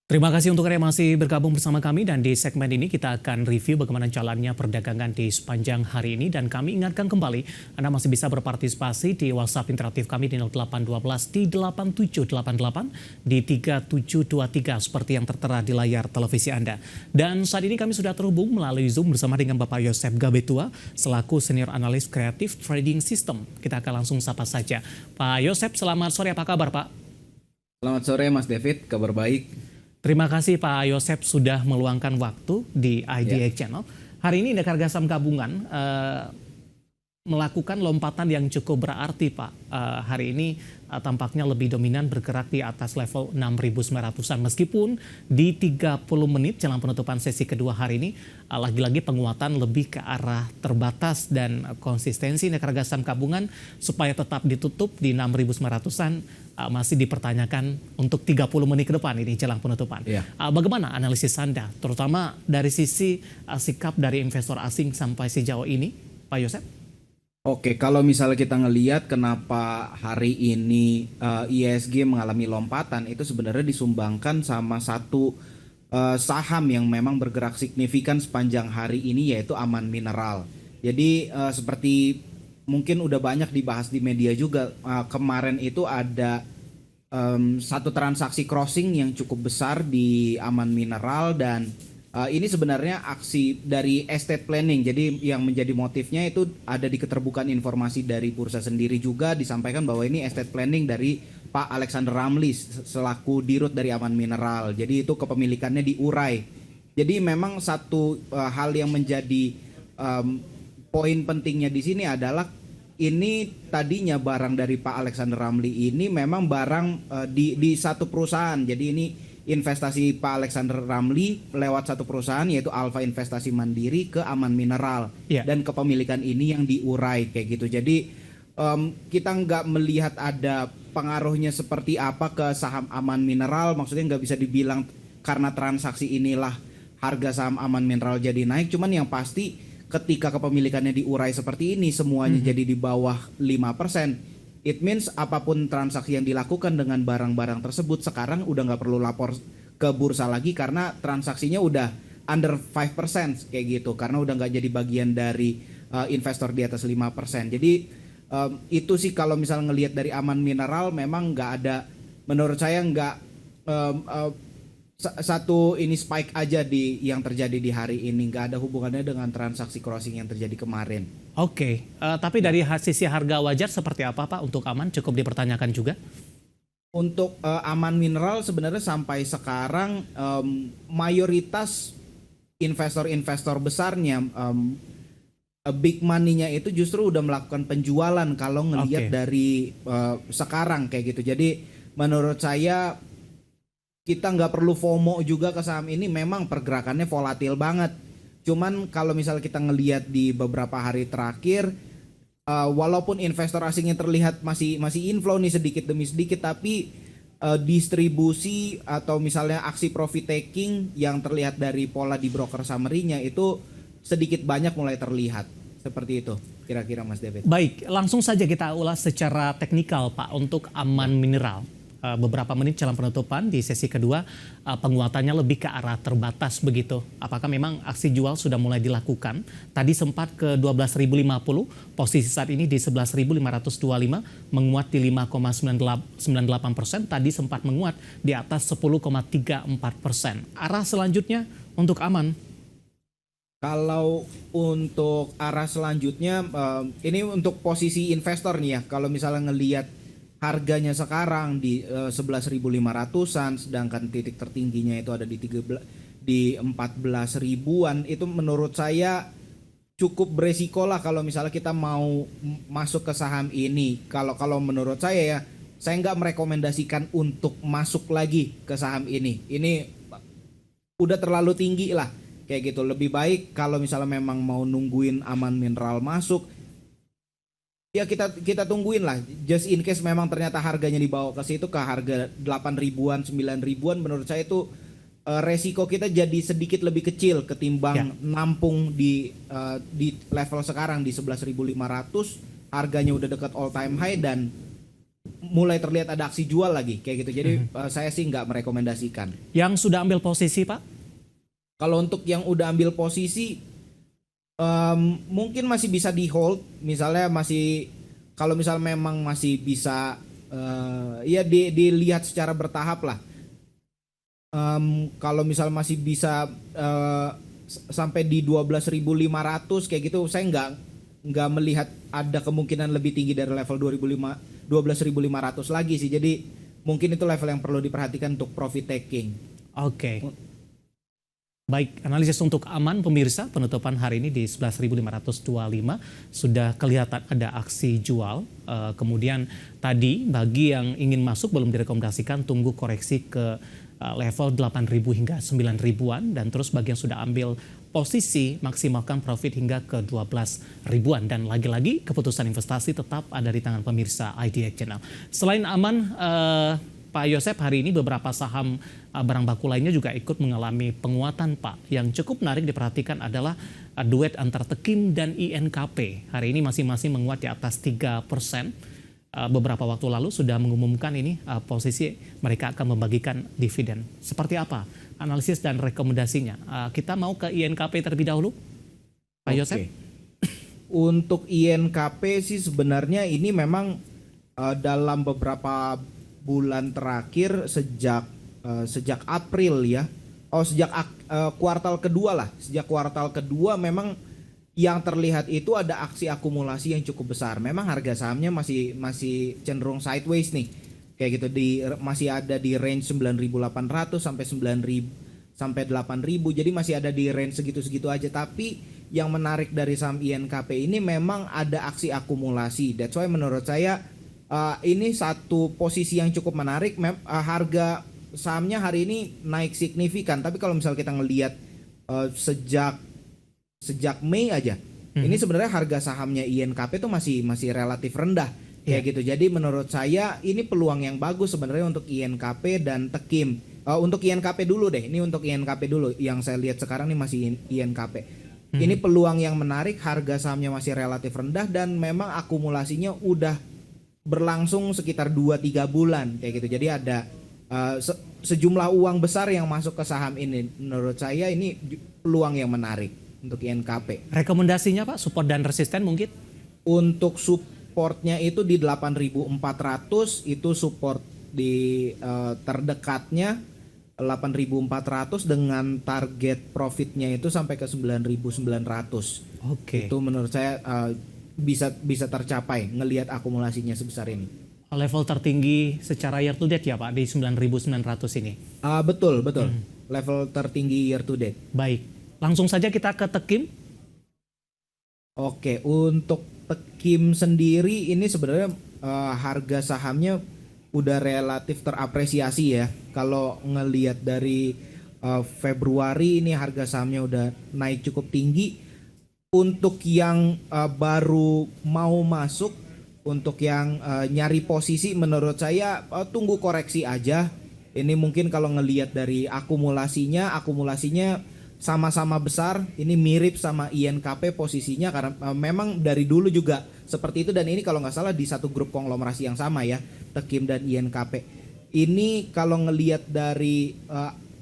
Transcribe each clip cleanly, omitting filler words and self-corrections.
Terima kasih untuk Anda yang masih bergabung bersama kami dan di segmen ini kita akan review bagaimana jalannya perdagangan di sepanjang hari ini dan kami ingatkan kembali Anda masih bisa berpartisipasi di WhatsApp interaktif kami di 0812 di 8788 di 3723 seperti yang tertera di layar televisi Anda. Dan saat ini kami sudah terhubung melalui Zoom bersama dengan Bapak Yosef Gabetua selaku Senior Analis Kreatif Trading System. Kita akan langsung sapa saja. Pak Yosef, selamat sore, apa kabar Pak? Selamat sore Mas David, kabar baik. Terima kasih Pak Yosef sudah meluangkan waktu di IDX Channel. Hari ini Indeks Harga Saham Gabungan melakukan lompatan yang cukup berarti Pak. Hari ini tampaknya lebih dominan bergerak di atas level 6.900-an. Meskipun di 30 menit jelang penutupan sesi kedua hari ini, lagi-lagi penguatan lebih ke arah terbatas dan konsistensi Indeks Harga Saham Gabungan supaya tetap ditutup di 6.900-an masih dipertanyakan untuk 30 menit ke depan ini jelang penutupan. Bagaimana analisis Anda, terutama dari sisi sikap dari investor asing sampai sejauh ini, Pak Yosef? Oke, kalau misalnya kita ngelihat kenapa hari ini ISG mengalami lompatan, itu sebenarnya disumbangkan sama satu saham yang memang bergerak signifikan sepanjang hari ini, yaitu Aman Mineral. Jadi seperti mungkin udah banyak dibahas di media juga, kemarin itu ada satu transaksi crossing yang cukup besar di Aman Mineral dan ini sebenarnya aksi dari estate planning. Jadi yang menjadi motifnya itu ada di keterbukaan informasi dari bursa sendiri juga disampaikan bahwa ini estate planning dari Pak Alexander Ramli selaku dirut dari Aman Mineral. Jadi itu kepemilikannya diurai. Jadi memang satu hal yang menjadi poin pentingnya di sini adalah ini tadinya barang dari Pak Alexander Ramli ini memang barang di satu perusahaan. Jadi ini investasi Pak Alexander Ramli lewat satu perusahaan yaitu Alfa Investasi Mandiri ke Aman Mineral. Dan kepemilikan ini yang diurai kayak gitu. Jadi kita nggak melihat ada pengaruhnya seperti apa ke saham Aman Mineral. Maksudnya nggak bisa dibilang karena transaksi inilah harga saham Aman Mineral jadi naik. Cuman yang pasti ketika kepemilikannya diurai seperti ini semuanya jadi di bawah 5%, it means apapun transaksi yang dilakukan dengan barang-barang tersebut sekarang udah nggak perlu lapor ke bursa lagi karena transaksinya udah under 5% kayak gitu, karena udah nggak jadi bagian dari investor di atas 5%. Jadi itu sih kalau misalnya ngelihat dari Aman Mineral memang nggak ada, menurut saya nggak satu ini spike aja di yang terjadi di hari ini, nggak ada hubungannya dengan transaksi crossing yang terjadi kemarin. Oke, tapi dari sisi harga wajar seperti apa Pak untuk Aman, cukup dipertanyakan juga? Untuk Aman Mineral sebenarnya sampai sekarang mayoritas investor-investor besarnya big money-nya itu justru udah melakukan penjualan kalau ngelihat dari sekarang kayak gitu. Jadi menurut saya kita nggak perlu FOMO juga ke saham ini, memang pergerakannya volatil banget. Cuman kalau misalnya kita ngelihat di beberapa hari terakhir, walaupun investor asingnya terlihat masih inflow nih sedikit demi sedikit, tapi distribusi atau misalnya aksi profit taking yang terlihat dari pola di broker summary-nya itu sedikit banyak mulai terlihat. Seperti itu kira-kira Mas David. Baik, langsung saja kita ulas secara teknikal Pak untuk Aman Mineral. Beberapa menit jelang penutupan di sesi kedua penguatannya lebih ke arah terbatas begitu. Apakah memang aksi jual sudah mulai dilakukan? Tadi sempat ke 12.050, posisi saat ini di 11.525, menguat di 5,98%. Tadi sempat menguat di atas 10,34%. Arah selanjutnya untuk Aman? Kalau untuk arah selanjutnya ini untuk posisi investor nih ya. Kalau misalnya ngelihat harganya sekarang di 11.500-an, sedangkan titik tertingginya itu ada di 14 ribuan, itu menurut saya cukup beresiko lah kalau misalnya kita mau masuk ke saham ini. Kalau menurut saya ya, saya nggak merekomendasikan untuk masuk lagi ke saham ini. Ini udah terlalu tinggi lah kayak gitu. Lebih baik kalau misalnya memang mau nungguin Aman Mineral masuk, ya kita tungguin lah, just in case memang ternyata harganya dibawa ke situ ke harga 8 ribuan, 9 ribuan, menurut saya itu resiko kita jadi sedikit lebih kecil ketimbang nampung di level sekarang di 11.500, harganya udah dekat all time high dan mulai terlihat ada aksi jual lagi kayak gitu. Jadi saya sih nggak merekomendasikan. Yang sudah ambil posisi, Pak? Kalau untuk yang udah ambil posisi, mungkin masih bisa di hold. Misalnya masih, kalau misal memang masih bisa, ya dilihat secara bertahap lah. Kalau misal masih bisa sampai di 12.500 kayak gitu, saya nggak melihat ada kemungkinan lebih tinggi dari level 12.500 lagi sih. Jadi mungkin itu level yang perlu diperhatikan untuk profit taking. Oke. Baik, analisis untuk aman pemirsa, penutupan hari ini di 11.525 sudah kelihatan ada aksi jual. Kemudian tadi bagi yang ingin masuk belum direkomendasikan, tunggu koreksi ke level 8.000 hingga 9.000-an, dan terus bagi yang sudah ambil posisi maksimalkan profit hingga ke 12.000-an, dan lagi-lagi keputusan investasi tetap ada di tangan pemirsa IDX Channel. Selain aman, Pak Yosep, hari ini beberapa saham barang baku lainnya juga ikut mengalami penguatan, Pak. Yang cukup menarik diperhatikan adalah duet antar Tekim dan INKP. Hari ini masing-masing menguat di atas 3%. Beberapa waktu lalu sudah mengumumkan ini posisi mereka akan membagikan dividen. Seperti apa analisis dan rekomendasinya? Kita mau ke INKP terlebih dahulu, Pak Yosep. Untuk INKP sih sebenarnya ini memang dalam beberapa bulan terakhir sejak April ya, sejak kuartal kedua lah, sejak kuartal kedua memang yang terlihat itu ada aksi akumulasi yang cukup besar. Memang harga sahamnya masih cenderung sideways nih, kayak gitu, masih ada di range 9.800 sampai 9.000 sampai 8.000, jadi masih ada di range segitu-segitu aja. Tapi yang menarik dari saham INKP ini memang ada aksi akumulasi. That's why menurut saya ini satu posisi yang cukup menarik. Harga sahamnya hari ini naik signifikan, tapi kalau misal kita ngelihat sejak Mei aja, ini sebenarnya harga sahamnya INKP itu masih relatif rendah kayak gitu. Jadi menurut saya ini peluang yang bagus sebenarnya untuk INKP dan Tekim. Untuk INKP dulu deh, ini untuk INKP dulu yang saya lihat sekarang ini masih INKP. Ini peluang yang menarik, harga sahamnya masih relatif rendah dan memang akumulasinya udah berlangsung sekitar 2-3 bulan kayak gitu. Jadi ada sejumlah uang besar yang masuk ke saham ini. Menurut saya ini peluang yang menarik untuk INKP. Rekomendasinya, Pak, support dan resisten mungkin? Untuk supportnya itu di 8.400, itu support di terdekatnya 8.400 dengan target profitnya itu sampai ke 9.900. Oke. Itu menurut saya bisa tercapai ngelihat akumulasinya sebesar ini. Level tertinggi secara year to date ya, Pak, di 9.900 ini. Betul. Level tertinggi year to date. Baik. Langsung saja kita ke Tekim. Oke, untuk Tekim sendiri ini sebenarnya harga sahamnya udah relatif terapresiasi ya. Kalau ngelihat dari Februari ini harga sahamnya udah naik cukup tinggi. Untuk yang baru mau masuk, untuk yang nyari posisi, menurut saya tunggu koreksi aja. Ini mungkin kalau ngelihat dari akumulasinya sama-sama besar. Ini mirip sama INKP posisinya karena memang dari dulu juga seperti itu, dan ini kalau nggak salah di satu grup konglomerasi yang sama ya, Tekim dan INKP. Ini kalau ngelihat dari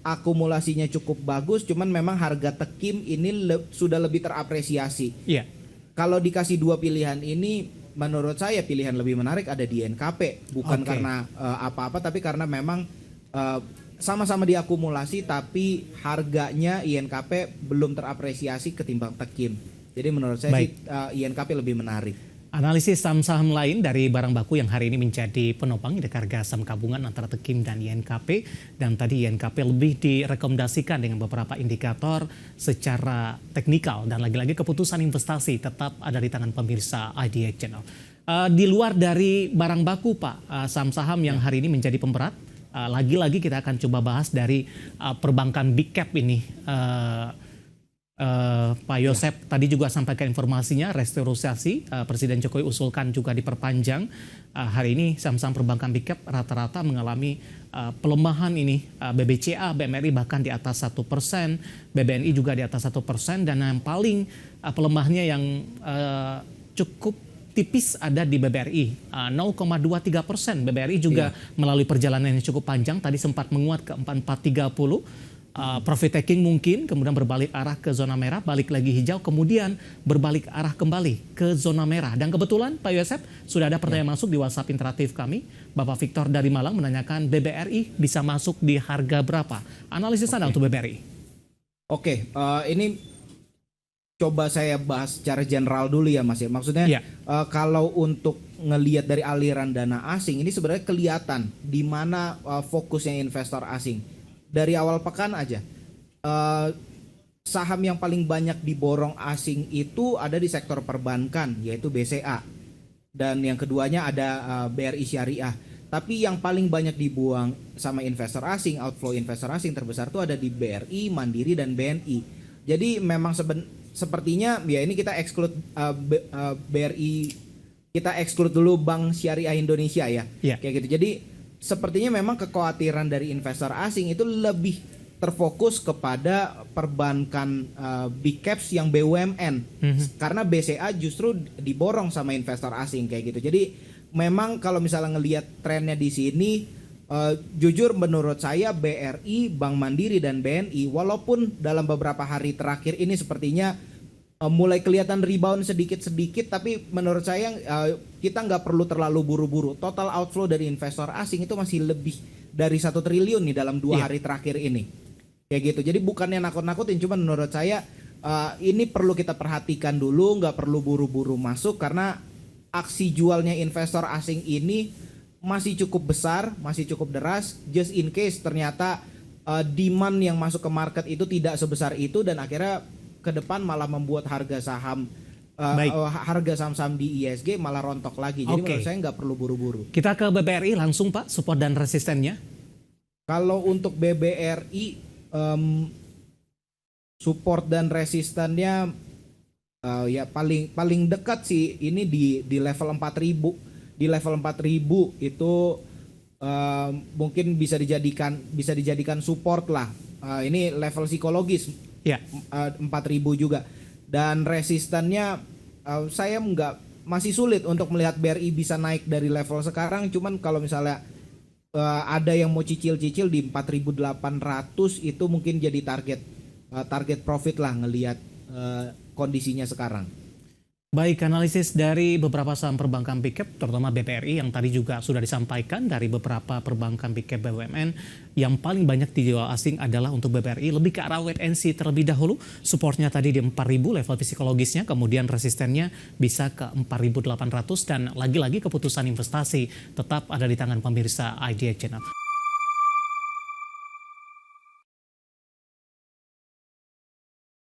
akumulasinya cukup bagus, cuman memang harga Tekim ini sudah lebih terapresiasi. Iya. Kalau dikasih dua pilihan ini, menurut saya pilihan lebih menarik ada di INKP, bukan karena apa-apa, tapi karena memang sama-sama diakumulasi, tapi harganya INKP belum terapresiasi ketimbang Tekim. Jadi menurut saya sih INKP lebih menarik. Analisis saham-saham lain dari barang baku yang hari ini menjadi penopang indeks harga saham gabungan antara Tekim dan INKP. Dan tadi INKP lebih direkomendasikan dengan beberapa indikator secara teknikal. Dan lagi-lagi keputusan investasi tetap ada di tangan pemirsa IDX Channel. Di luar dari barang baku, Pak, saham-saham yang hari ini menjadi pemberat, lagi-lagi kita akan coba bahas dari perbankan big cap ini. Pak Yosep tadi juga sampaikan informasinya, restrukturisasi Presiden Jokowi usulkan juga diperpanjang. Hari ini saham-saham perbankan big cap rata-rata mengalami pelemahan ini. BBCA, BMRI bahkan di atas 1%, BBNI juga di atas 1%, dan yang paling pelemahnya yang cukup tipis ada di BBRI, 0,23%. BBRI juga melalui perjalanan yang cukup panjang, tadi sempat menguat ke 4430. Profit taking mungkin, kemudian berbalik arah ke zona merah, balik lagi hijau, kemudian berbalik arah kembali ke zona merah. Dan kebetulan Pak Yosep sudah ada pertanyaan masuk di WhatsApp interaktif kami. Bapak Victor dari Malang menanyakan BBRI bisa masuk di harga berapa? Analisis Anda untuk BBRI. Ini coba saya bahas secara general dulu ya Mas ya. Maksudnya kalau untuk ngelihat dari aliran dana asing ini sebenarnya kelihatan di mana fokusnya investor asing. Dari awal pekan aja, saham yang paling banyak diborong asing itu ada di sektor perbankan, yaitu BCA. Dan yang keduanya ada BRI Syariah. Tapi yang paling banyak dibuang sama investor asing, outflow investor asing terbesar itu ada di BRI, Mandiri, dan BNI. Jadi memang sepertinya ya ini kita exclude BRI, kita exclude dulu Bank Syariah Indonesia ya. Kayak gitu. Jadi sepertinya memang kekhawatiran dari investor asing itu lebih terfokus kepada perbankan big caps yang BUMN. Karena BCA justru diborong sama investor asing kayak gitu. Jadi memang kalau misalnya ngelihat trennya di sini, jujur menurut saya BRI, Bank Mandiri, dan BNI walaupun dalam beberapa hari terakhir ini sepertinya mulai kelihatan rebound sedikit-sedikit, tapi menurut saya kita nggak perlu terlalu buru-buru. Total outflow dari investor asing itu masih lebih dari 1 triliun nih dalam 2 hari terakhir ini. Kayak gitu. Jadi bukannya nakut-nakutin, cuma menurut saya ini perlu kita perhatikan dulu, nggak perlu buru-buru masuk karena aksi jualnya investor asing ini masih cukup besar, masih cukup deras. Just in case ternyata demand yang masuk ke market itu tidak sebesar itu dan akhirnya ke depan malah membuat harga saham harga saham-saham di ISG malah rontok lagi. Jadi menurut saya nggak perlu buru-buru. Kita ke BBRI langsung Pak, support dan resistennya. Kalau untuk BBRI support dan resistennya ya paling dekat sih ini di level 4.000. Di level 4.000 itu mungkin bisa dijadikan support lah. Ini level psikologis. 4.000 juga, dan resistannya saya masih sulit untuk melihat BRI bisa naik dari level sekarang. Cuman kalau misalnya ada yang mau cicil-cicil di 4.800 itu mungkin jadi target profit lah ngelihat kondisinya sekarang. Baik, analisis dari beberapa saham perbankan big cap, terutama BBRI yang tadi juga sudah disampaikan dari beberapa perbankan big cap BUMN, yang paling banyak dijual asing adalah untuk BBRI lebih ke arah wait and see terlebih dahulu. Supportnya tadi di 4.000 level psikologisnya, kemudian resistennya bisa ke 4.800 dan lagi-lagi keputusan investasi tetap ada di tangan pemirsa IDX Channel.